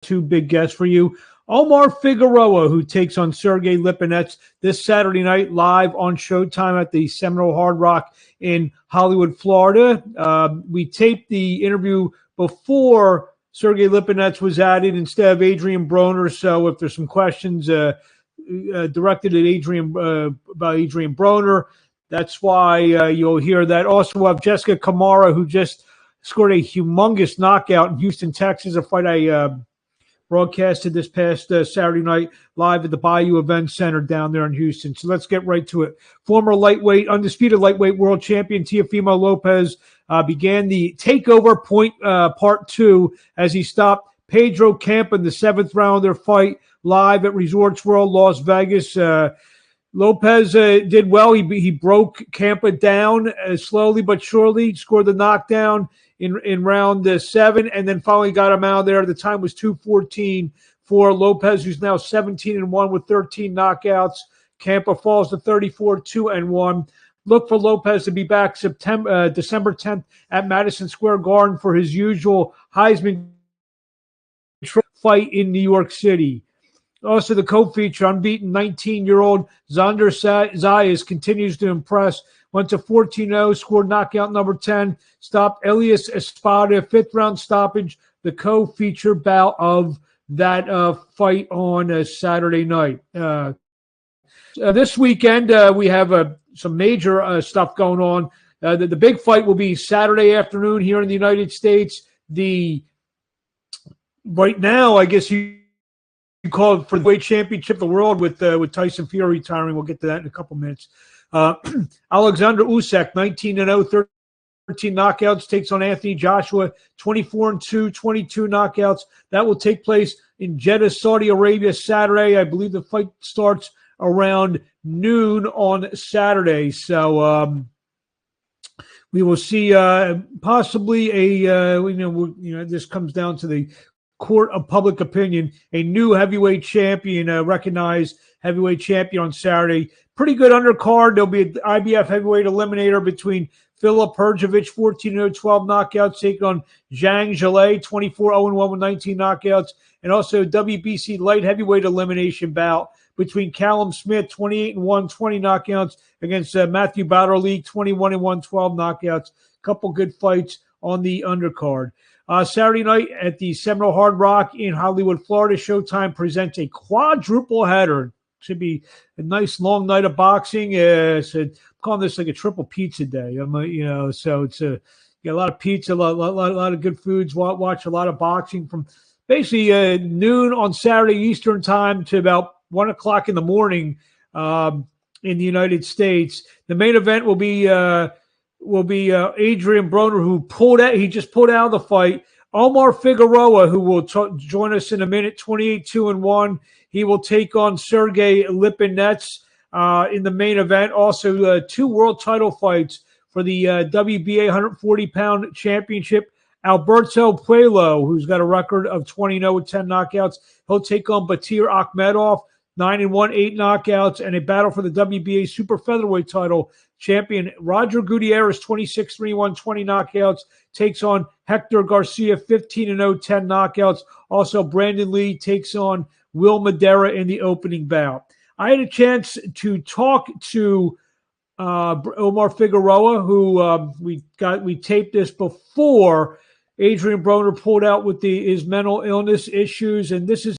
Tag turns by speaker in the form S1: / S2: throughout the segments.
S1: two big guests for you. Omar Figueroa, who takes on Sergey Lipinets this Saturday night live on Showtime at the Seminole Hard Rock in Hollywood, Florida. We taped the interview before Sergey Lipinets was added instead of Adrian Broner. So if there's some questions directed at Adrian about Adrian Broner, that's why you'll hear that. Also, we'll have Jessica Camara, who just scored a humongous knockout in Houston, Texas, a fight I broadcasted this past Saturday night live at the Bayou Event Center down there in Houston. So let's get right to it. Former undisputed lightweight world champion Teofimo Lopez began the takeover point part two as he stopped Pedro Campa in the seventh round of their fight live at Resorts World Las Vegas. Lopez did well. He broke Campa down slowly but surely, scored the knockdown in round 7, and then finally got him out of there. The time was 2:14 for Lopez, who's now 17-1 with 13 knockouts. Campa falls to 34-2-1. Look for Lopez to be back December 10th at Madison Square Garden for his usual Heisman fight in New York City. Also, the co-feature, unbeaten 19-year-old Xander Zayas continues to impress. Went to 14-0, scored knockout number 10, stopped Elias Espada, fifth-round stoppage, the co-feature bout of that fight on Saturday night. This weekend, we have some major stuff going on. The big fight will be Saturday afternoon here in the United States. Right now, I guess you call it for the weight championship of the world with Tyson Fury retiring. We'll get to that in a couple minutes. Alexander Usyk, 19-0, 13 knockouts, takes on Anthony Joshua, 24-2, 22 knockouts. That will take place in Jeddah, Saudi Arabia, Saturday. I believe the fight starts around noon on Saturday. So we will see possibly this comes down to the court of public opinion, a new heavyweight champion, recognized heavyweight champion on Saturday. Pretty good undercard. There'll be an IBF heavyweight eliminator between Filip Hrgovic, 14-0, 12 knockouts, taking on Zhang Zhilei, 24-0-1 with 19 knockouts, and also WBC light heavyweight elimination bout between Callum Smith, 28-1, 20 knockouts, against Matthew Batterleague, 21-1, 12 knockouts. Couple good fights on the undercard. Saturday night at the Seminole Hard Rock in Hollywood, Florida, Showtime presents a quadruple header. Should be a nice long night of boxing. So I'm calling this like a triple pizza day. So it's a lot of pizza, a lot of good foods. Watch a lot of boxing from basically noon on Saturday Eastern time to about 1 o'clock in the morning in the United States. The main event will be Adrian Broner, who just pulled out of the fight. Omar Figueroa, who will join us in a minute, 28-2-1. He will take on Sergey Lipinets in the main event. Also, 2 world title fights for the WBA 140-pound championship. Alberto Puello, who's got a record of 20-0 with 10 knockouts. He'll take on Batir Akhmedov, 9-1, 8 knockouts, and a battle for the WBA super featherweight title. Champion Roger Gutierrez, 26-3-1, 20 knockouts, takes on Hector Garcia, 15-0, 10 knockouts. Also, Brandon Lee takes on Will Madera in the opening bout. I had a chance to talk to Omar Figueroa, who we taped this before Adrian Broner pulled out with his mental illness issues, and this is.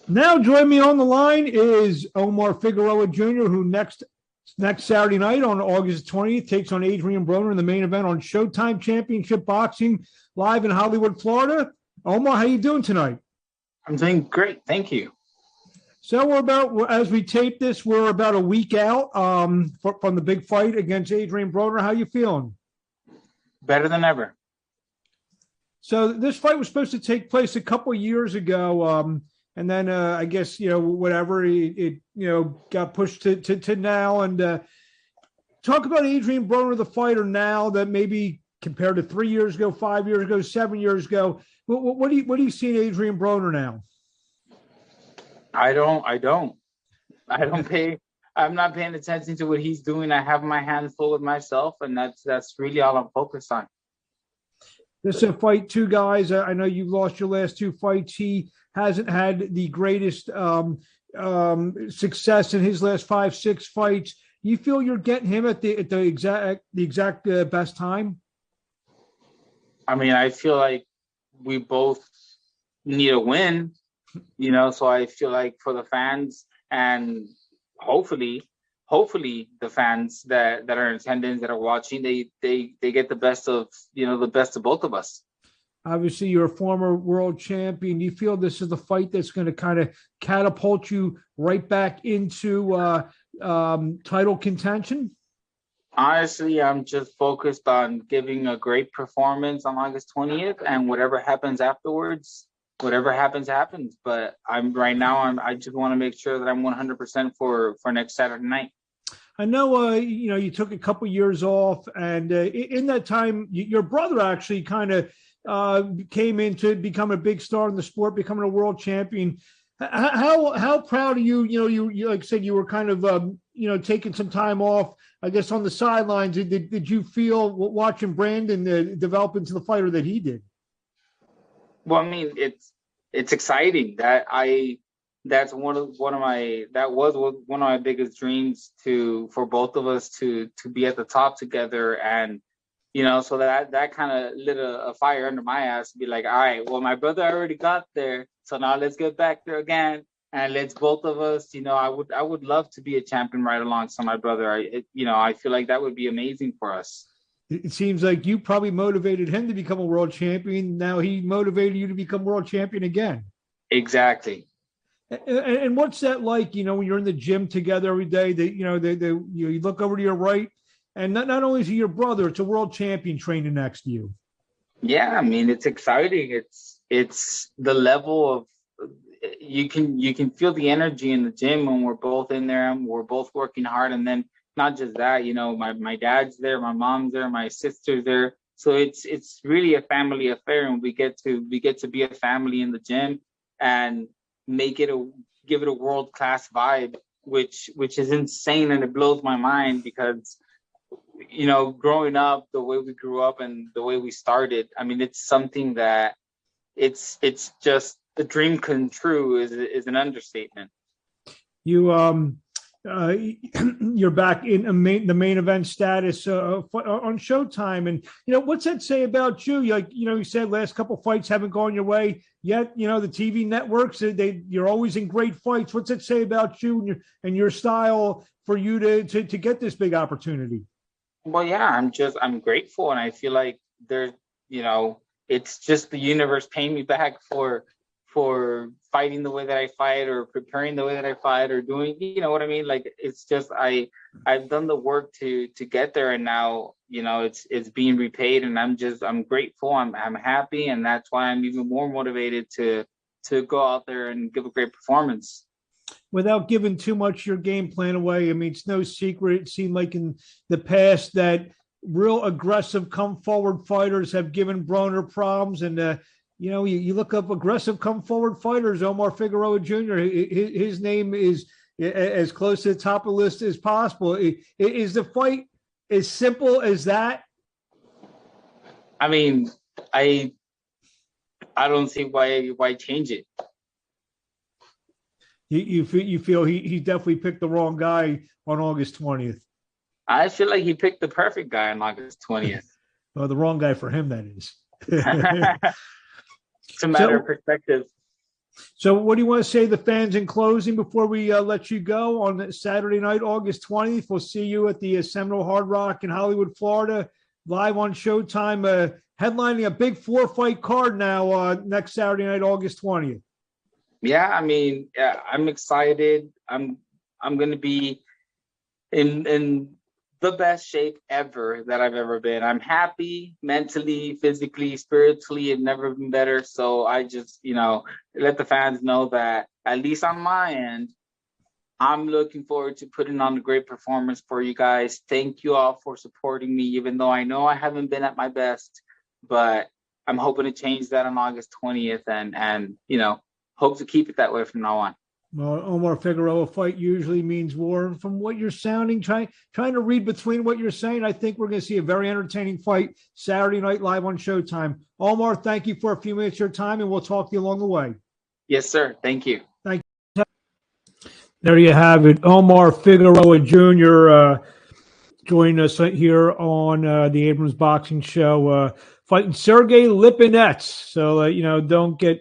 S1: Now join me on the line is Omar Figueroa Jr., who next Saturday night on August 20th takes on Adrian Broner in the main event on Showtime Championship Boxing live in Hollywood, Florida. Omar, how you doing tonight?
S2: I'm doing great, thank you.
S1: So as we tape this, we're about a week out from the big fight against Adrian Broner. How you feeling?
S2: Better than ever.
S1: So this fight was supposed to take place a couple of years ago. And then I guess, whatever, it got pushed to now. And talk about Adrian Broner, the fighter now, that maybe compared to 3 years ago, 5 years ago, 7 years ago. What do you see in Adrian Broner now?
S2: I'm not paying attention to what he's doing. I have my hands full with myself, and that's really all I'm focused on.
S1: This is a fight, two guys. I know you've lost your last two fights. He hasn't had the greatest success in his last 5, 6 fights. You feel you're getting him at the exact best time?
S2: I mean, I feel like we both need a win, so I feel like for the fans and hopefully the fans that are in attendance that are watching, they get the best of both of us.
S1: Obviously, you're a former world champion. Do you feel this is the fight that's going to kind of catapult you right back into title contention?
S2: Honestly, I'm just focused on giving a great performance on August 20th, and whatever happens afterwards, whatever happens. But I just want to make sure that I'm 100% for next Saturday night.
S1: I know, you took a couple years off, and in that time, your brother actually kind of came in to become a big star in the sport, becoming a world champion. How proud of you? You like I said, you were kind of taking some time off, I guess, on the sidelines. Did you feel watching Brandon develop into the fighter that he did?
S2: Well, I mean, it's exciting that was one of my biggest dreams for both of us to be at the top together. And so that kind of lit a fire under my ass to be like, all right, well, my brother already got there, so now let's get back there again, and let's both of us. I would love to be a champion right alongside my brother. I feel like that would be amazing for us.
S1: It seems like you probably motivated him to become a world champion. Now he motivated you to become world champion again.
S2: Exactly.
S1: And what's that like? When you're in the gym together every day, you look over to your right. And not only is he your brother, it's a world champion training next to you.
S2: Yeah, I mean, it's exciting. It's the level of you can feel the energy in the gym when we're both in there and we're both working hard. And then not just that, my dad's there, my mom's there, my sister's there. So it's really a family affair, and we get to be a family in the gym and give it a world-class vibe, which is insane, and it blows my mind because growing up the way we grew up and the way we started, I mean, it's something that it's just a dream come true is an understatement.
S1: You're back in the main event status on Showtime, and what's that say about you? You said last couple fights haven't gone your way yet. The TV networks, you're always in great fights. What's that say about you and your style for you to get this big opportunity?
S2: Well, yeah, I'm grateful, and I feel like there's, it's just the universe paying me back for fighting the way that I fight, or preparing the way that I fight, or doing, what I mean? Like, it's just I've done the work to get there, and now it's being repaid, and I'm grateful, I'm happy, and that's why I'm even more motivated to go out there and give a great performance.
S1: Without giving too much your game plan away, I mean, it's no secret. It seemed like in the past that real aggressive come forward fighters have given Broner problems. And, you look up aggressive come forward fighters, Omar Figueroa Jr., his name is as close to the top of the list as possible. Is the fight as simple as that?
S2: I mean, I don't see why change it.
S1: You feel he definitely picked the wrong guy on August 20th.
S2: I feel like he picked the perfect guy on August 20th.
S1: Well, the wrong guy for him, that is.
S2: It's a matter of perspective.
S1: So what do you want to say to the fans in closing before we let you go on Saturday night, August 20th? We'll see you at the Seminole Hard Rock in Hollywood, Florida, live on Showtime, headlining a big 4-fight card now next Saturday night, August 20th.
S2: Yeah, I mean, I'm excited. I'm going to be in the best shape ever that I've ever been. I'm happy mentally, physically, spiritually, and never been better. So I just, let the fans know that at least on my end, I'm looking forward to putting on a great performance for you guys. Thank you all for supporting me, even though I know I haven't been at my best, but I'm hoping to change that on August 20th and hope to keep it that way from now on.
S1: Well, Omar Figueroa fight usually means war. From what you're sounding, trying to read between what you're saying, I think we're going to see a very entertaining fight Saturday night live on Showtime. Omar, thank you for a few minutes of your time, and we'll talk to you along the way.
S2: Yes, sir. Thank you.
S1: Thank you. There you have it. Omar Figueroa Jr. Joining us here on the Abrams Boxing Show, fighting Sergey Lipinets. So, don't get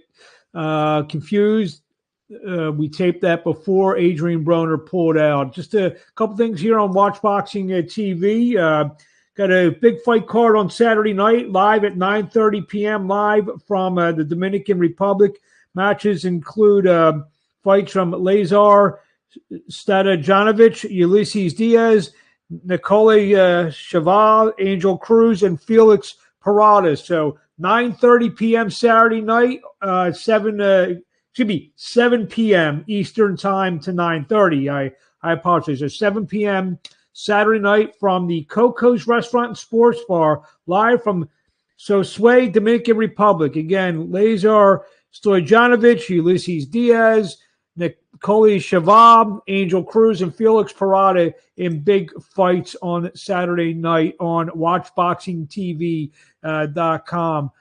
S1: confused. We taped that before Adrian Broner pulled out. Just a couple things here on Watch Boxing TV. Got a big fight card on Saturday night, live at 9:30 p.m. live from the Dominican Republic. Matches include fights from Lazar Stajanovic, Ulysses Diaz, Nicole Cheval, Angel Cruz, and Felix Paradas. So 9:30 p.m. Saturday night, 7 p.m. Eastern time to 9:30. I apologize. So 7 p.m. Saturday night from the Coco's Restaurant and Sports Bar, live from Sosue, Dominican Republic. Again, Lazar Stojanovic, Ulysses Diaz, Nicole Cheval, Angel Cruz, and Felix Parada in big fights on Saturday night on WatchBoxingTV.com.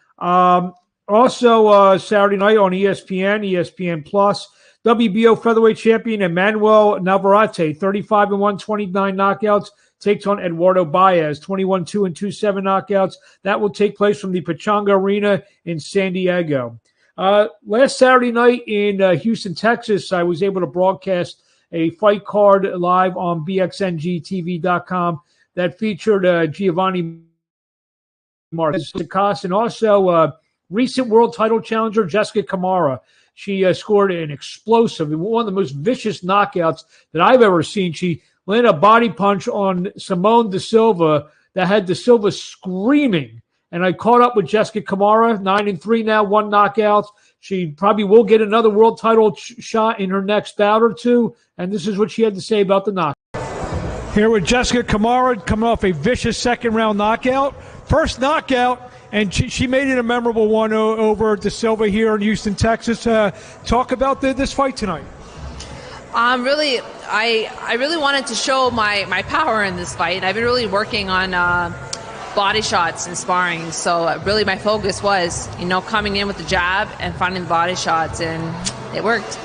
S1: Also, Saturday night on ESPN, ESPN Plus, WBO featherweight champion Emmanuel Navarrete, 35-1, 29 knockouts, takes on Eduardo Baez, 21-2 and 2-7 knockouts. That will take place from the Pechanga Arena in San Diego. Last Saturday night in Houston, Texas, I was able to broadcast a fight card live on BXNGTV.com that featured Giovanni Marquez and also recent world title challenger Jessica Camara. She scored an explosive, one of the most vicious knockouts that I've ever seen. She landed a body punch on Simone da Silva that had da Silva screaming. And I caught up with Jessica Camara, 9-3 now, 1 knockout. She probably will get another world title shot in her next bout or two. And this is what she had to say about the knockout. Here with Jessica Camara, coming off a vicious second-round knockout. First knockout. And she made it a memorable one over Da Silva here in Houston, Texas. Talk about this fight tonight.
S3: Really, I really wanted to show my power in this fight. I've been really working on body shots and sparring. So really my focus was, coming in with the jab and finding the body shots, and it worked.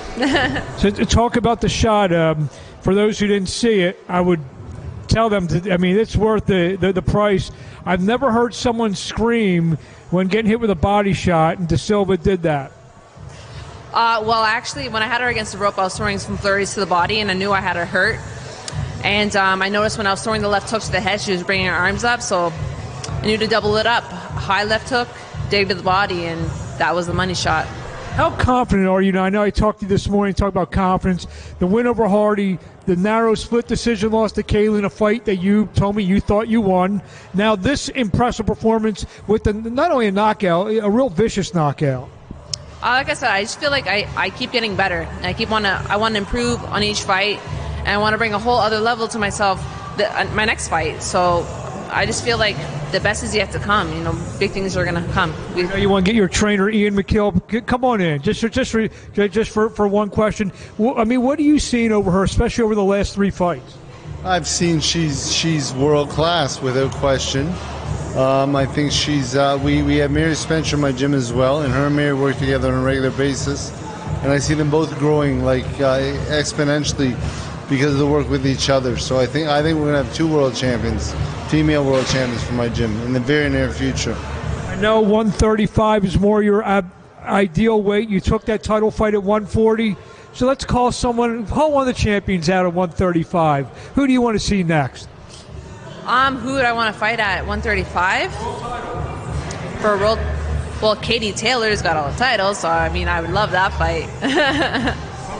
S1: So to talk about the shot, for those who didn't see it, I would tell them, it's worth the price. I've never heard someone scream when getting hit with a body shot, and Da Silva did that.
S3: Well, actually, when I had her against the rope, I was throwing some flurries to the body, and I knew I had her hurt. And I noticed when I was throwing the left hook to the head, she was bringing her arms up, so I knew to double it up. High left hook, dig to the body, and that was the money shot.
S1: How confident are you now? I know I talked to you this morning, talked about confidence. The win over Hardy, the narrow split decision loss to Kaylin, a fight that you told me you thought you won. Now this impressive performance with not only a knockout, a real vicious knockout.
S3: Like I said, I just feel like I keep getting better. I want to improve on each fight, and I want to bring a whole other level to myself my next fight. So I just feel like the best is yet to come. Big things are going to come.
S1: You want to get your trainer, Ian McKill. Come on in, just for one question. What are you seeing over her, especially over the last 3 fights?
S4: I've seen she's world class without question. I think she's. We have Mary Spencer in my gym as well, and her and Mary work together on a regular basis, and I see them both growing exponentially because of the work with each other. So I think we're going to have 2 world champions, female world champions for my gym in the very near future.
S1: I know 135 is more your ideal weight. You took that title fight at 140. So let's call one of the champions out at 135. Who do you want to see next?
S3: Who would I want to fight at 135? For a world? Well, Katie Taylor's got all the titles, so I would love that fight.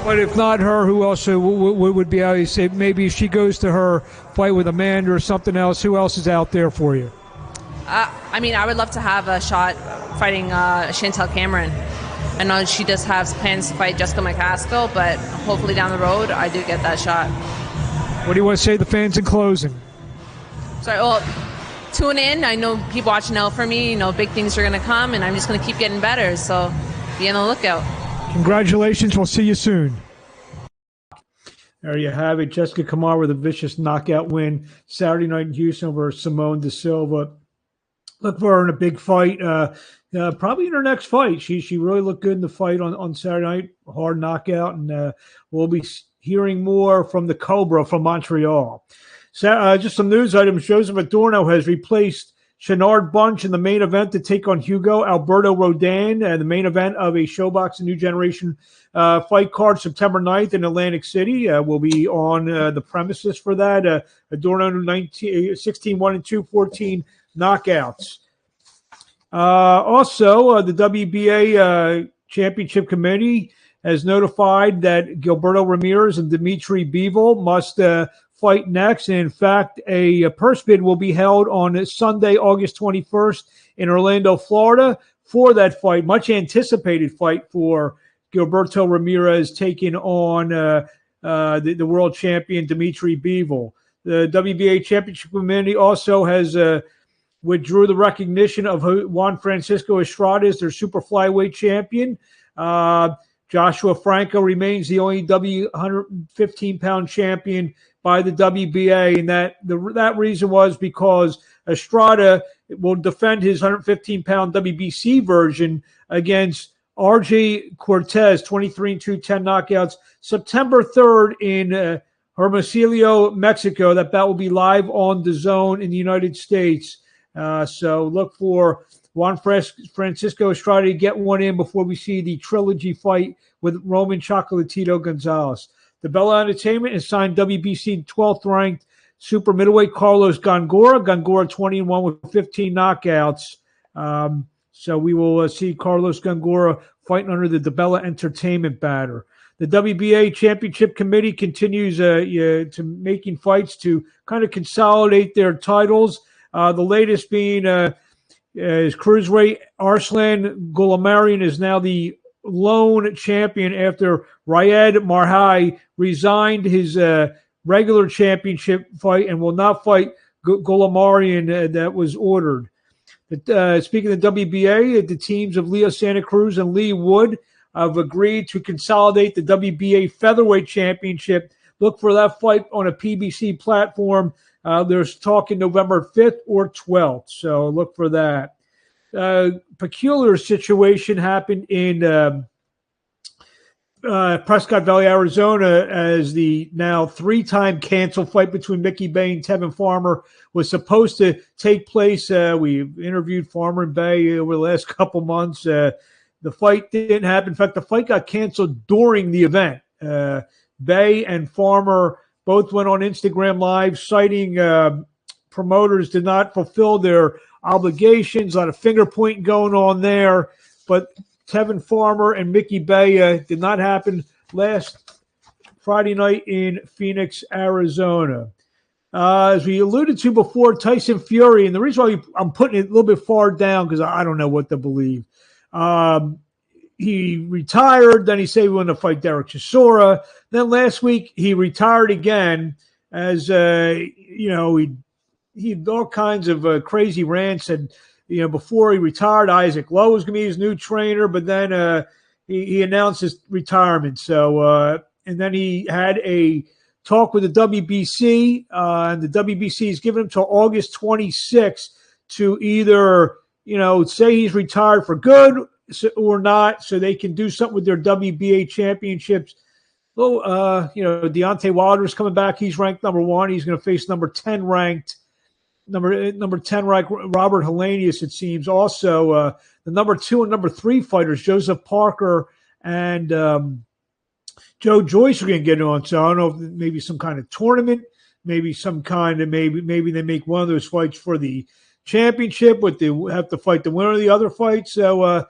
S1: But if not her, who else would be out? You say maybe if she goes to her fight with Amanda or something else, who else is out there for you?
S3: I would love to have a shot fighting Chantel Cameron. I know she does have plans to fight Jessica McCaskill, but hopefully down the road I do get that shot.
S1: What do you want to say to the fans in closing?
S3: Sorry, well, tune in. I know people watching out for me. Big things are going to come, and I'm just going to keep getting better. So be on the lookout.
S1: Congratulations. We'll see you soon. There you have it. Jessica Camara with a vicious knockout win Saturday night in Houston over Simone da Silva. Look for her in a big fight. Probably in her next fight. She really looked good in the fight on Saturday night. Hard knockout, and we'll be hearing more from the Cobra from Montreal. So, just some news items. Joseph Adorno has replaced Shenard Bunch in the main event to take on Hugo Alberto Rodin, the main event of a ShowBox New Generation fight card September 9th in Atlantic City. We'll be on the premises for that. Adorno 16-1-2, 14 knockouts. Also, the WBA Championship Committee has notified that Gilberto Ramirez and Dimitri Bivol must fight next. And in fact, a purse bid will be held on Sunday, August 21st in Orlando, Florida for that fight. Much anticipated fight for Gilberto Ramirez taking on the world champion Dimitri Bivol. The WBA Championship Committee also has withdrew the recognition of Juan Francisco Estrada as their super flyweight champion. Joshua Franco remains the only 115-pound champion by the WBA, and that reason was because Estrada will defend his 115-pound WBC version against RJ Cortez, 23-2, 10 knockouts, September 3rd in Hermosillo, Mexico. That bout will be live on DAZN in the United States. So look for Juan Francisco Estrada to get one in before we see the trilogy fight with Roman Chocolatito Gonzalez. The Bella Entertainment has signed WBC 12th ranked super middleweight Carlos Gongora. Gongora 20-1 with 15 knockouts. So we will see Carlos Gongora fighting under the DeBella Entertainment banner. The WBA Championship Committee continues to making fights to kind of consolidate their titles. The latest being is cruiserweight Arslan Goulamirian is now the lone champion after Riyad Marhai resigned his regular championship fight and will not fight Goulamirian that was ordered. Speaking of the WBA, the teams of Leo Santa Cruz and Lee Wood have agreed to consolidate the WBA Featherweight Championship. Look for that fight on a PBC platform. There's talk in November 5th or 12th, so look for that. Peculiar situation happened in Prescott Valley, Arizona, as the now three-time canceled fight between Mickey Bay and Tevin Farmer was supposed to take place. We interviewed Farmer and Bay over the last couple months. The fight didn't happen. In fact, the fight got canceled during the event. Bay and Farmer both went on Instagram Live citing promoters did not fulfill their obligations. A lot of finger pointing going on there. But Tevin Farmer and Mickey Bay did not happen last Friday night in Phoenix, Arizona. As we alluded to before, Tyson Fury, and the reason why I'm putting it a little bit far down because I don't know what to believe. He retired. Then he said he wanted to fight Derek Chisora. Then last week he retired again as he had all kinds of crazy rants. And before he retired, Isaac Lowe was going to be his new trainer, but then he announced his retirement. So and then he had a talk with the WBC, and the WBC has given him till August 26th to either say he's retired for good or not, so they can do something with their WBA championships. Well, Deontay Wilder's coming back. He's ranked number 1. He's going to face number 10 ranked Robert Helenius, it seems. Also, the number 2 and number 3 fighters, Joseph Parker and Joe Joyce, are going to get on. So I don't know if maybe some kind of tournament, maybe some kind of maybe they make one of those fights for the championship, but they have to fight the winner of the other fight. So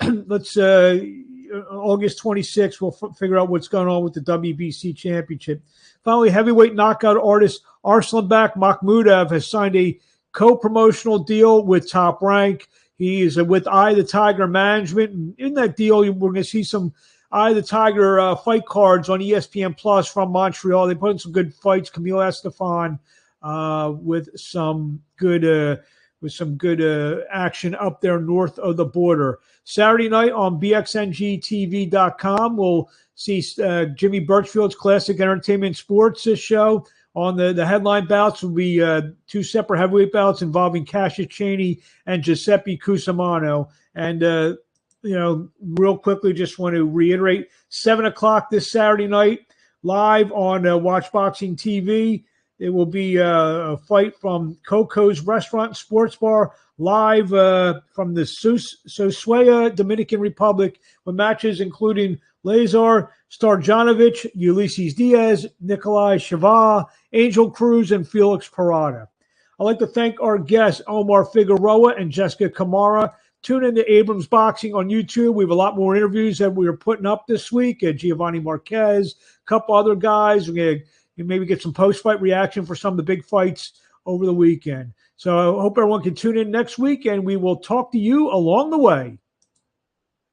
S1: let's August 26th, we'll figure out what's going on with the WBC championship. Finally, heavyweight knockout artist Arslanbek Makhmudov has signed a co-promotional deal with Top Rank. He is with Eye the Tiger Management. And in that deal, we're going to see some Eye the Tiger fight cards on ESPN Plus from Montreal. They put in some good fights. Camille Estefan with some good with some good action up there north of the border. Saturday night on BXNGTV.com, we'll see Jimmy Birchfield's Classic Entertainment Sports show. On the headline bouts will be two separate heavyweight bouts involving Cassius Chaney and Giuseppe Cusimano. And, real quickly, just want to reiterate, 7 o'clock this Saturday night, live on Watch Boxing TV. It will be a fight from Coco's Restaurant and Sports Bar, live from the Sosuea, Dominican Republic, with matches including Lazar Starjanovic, Ulysses Diaz, Nikolai Shava, Angel Cruz, and Felix Parada. I'd like to thank our guests, Omar Figueroa and Jessica Camara. Tune into Abrams Boxing on YouTube. We have a lot more interviews that we are putting up this week. Giovanni Marquez, a couple other guys. We're going to maybe get some post-fight reaction for some of the big fights over the weekend. So I hope everyone can tune in next week, and we will talk to you along the way.